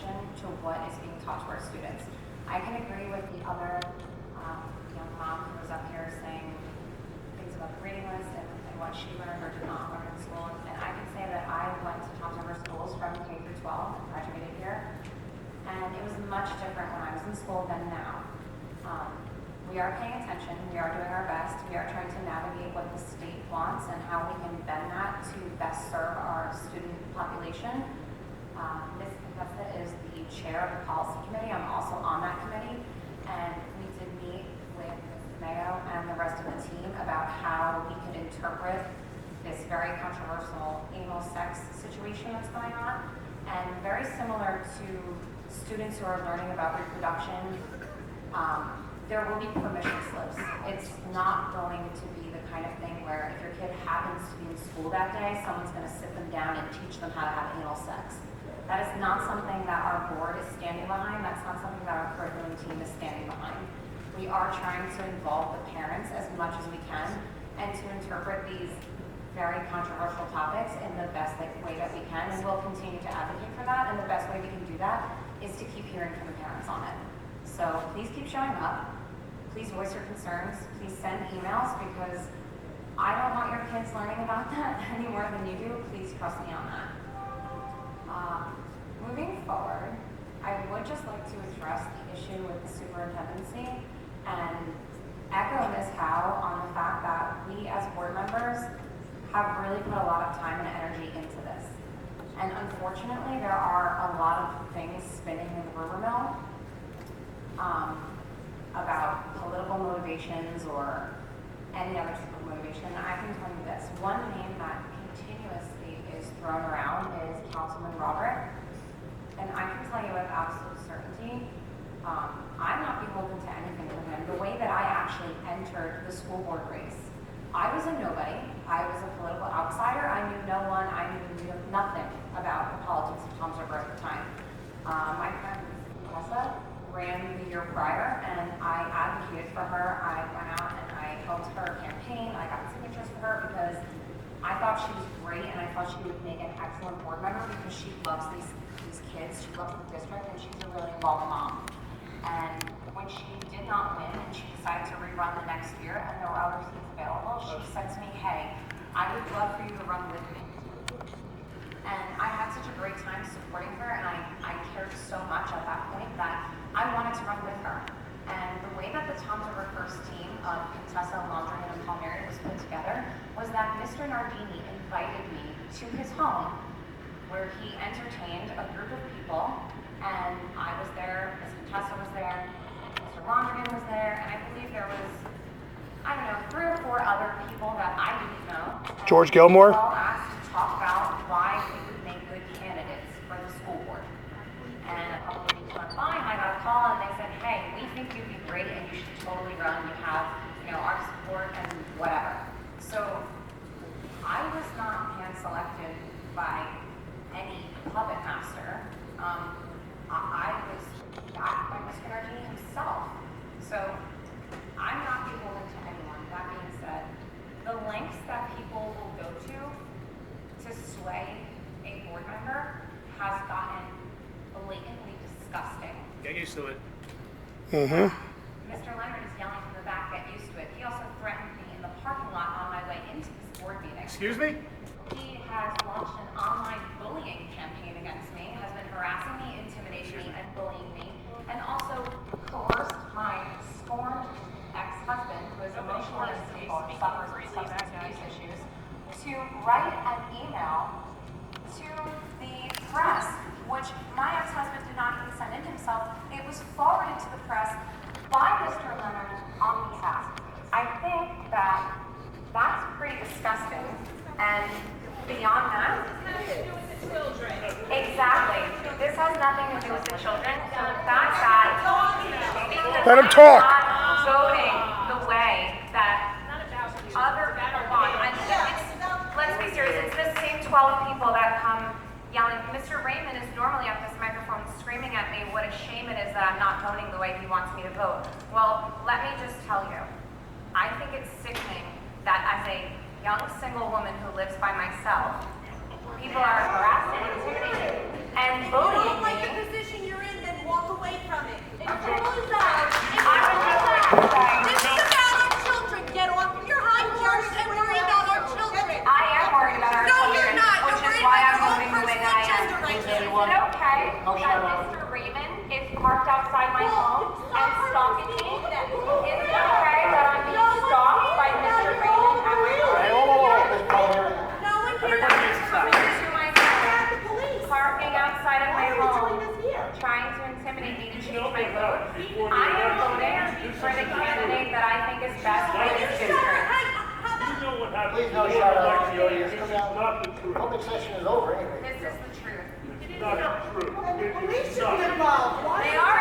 attention to what is being taught to our students. I can agree with the other young mom who was up here saying things about the reading list and what she learned or did not learn in school. And I can say that I went to Tom's River schools from K through 12 and graduated here. And it was much different when I was in school than now. We are paying attention, we are doing our best, we are trying to navigate what the state wants and how we can bend that to best serve our student population. Ms. Contessa is the chair of the policy committee. I'm also on that committee, and we did meet with Ms. Mayo and the rest of the team about how we could interpret this very controversial anal sex situation that's going on. And very similar to students who are learning about reproduction, there will be permission slips. It's not going to be the kind of thing where if your kid happens to be in school that day, someone's going to sit them down and teach them how to have anal sex. That is not something that our board is standing behind. That's not something that our curriculum team is standing behind. We are trying to involve the parents as much as we can and to interpret these very controversial topics in the best way that we can, and we'll continue to advocate for that, and the best way we can do that is to keep hearing from the parents on it. So please keep showing up. Please voice your concerns. Please send emails, because I don't want your kids learning about that any more than you do. Please trust me on that. Moving forward, I would just like to address the issue with the superintendency and echo Ms. Howe on the fact that we as board members have really put a lot of time and energy into this. And unfortunately, there are a lot of things spinning in the rumor mill about political motivations or any other type of motivation. I can tell you this, one name that continuously is thrown around is Councilman Roderick. And I can tell you with absolute certainty, I'm not beholden to anything with him. The way that I actually entered the school board race, I was a nobody. I was a political outsider. I knew no one. I knew nothing about the politics of Tom's River at the time. My friend Melissa ran the year prior, and I advocated for her. I went out and I helped her campaign. I got signatures for her because I thought she was great, and I thought she would make an excellent board member because she loves these kids, she loves the district, and she's a really involved mom. And when she did not win and she decided to rerun the next year and there were other seats available, she said to me, hey, I would love for you to run with me. And I had such a great time supporting her, and I cared so much at that point that I wanted to run with her. And the way that the Tom's River first team of Contessa, Laundry, and Palmiere was put together was that Mr. Nardini invited me to his home, where he entertained a group of people, and I was there, Ms. Contessa was there, Mr. Laundry was there, and I believe there was, I don't know, 3 or 4 other people that I didn't know. George Gilmore? We were all asked to talk about why we would make good candidates for the school board. And a couple of weeks went by, and I got a call, and they said, hey, we think you'd be great, and you should totally run. You have, our support and whatever. So I was not hand-selected by any puppet master. I was backed by Mr. Nardini himself. So I'm not beholden to anyone. That being said, the lengths that people will go to sway a board member has gotten blatantly disgusting. Get used to it. Mr. Leonard is yelling from the back, get used to it. He also threatened me in the parking lot on my way into this board meeting. Excuse me? He has launched an online bullying campaign against me, has been harassing me, intimidating me, and bullying me, and also coerced my scorned ex-husband, who is emotionally unstable and suffers from substance abuse issues, to write an email to the press, which my ex-husband did not even send in himself. It was forwarded to the press by Mr. Leonard on behalf. I think that that's pretty disgusting. And beyond that, exactly. This has nothing to do with the children. So the fact that Let him talk. not voting the way that other people want. Let's be serious. It's the same 12 people that come yelling. Mr. Raymond is normally at this microphone screaming at me what a shame it is that I'm not voting the way he wants me to vote. Well, let me just tell you, I think it's sickening that as a young single woman who lives by myself, people are harassing, intimidating, and bullying me from it. It's I rules out. This is about our children. Get off of your high horse and worry about our children. I am worried about our No, children, you're not. which You're is worried why about I'm your own moving the way personal that I agenda am. right Is now. it okay that Mr. Raymond is parked outside my home and stalking me? Is it okay that I'm being stalked by Mr. Raymond at my home? No one can. Everybody needs to stop. To my home, The police. parking outside of my Why are you home, doing this here? trying to intimidate me to change my vote. I am voting for the candidate that I think is best for this district. You know what happened. Please no shout out to the audience. This Come is out. not the truth. Public session is over anyway. This is the truth. It's not the truth. The It police is should be not. involved. Why They are are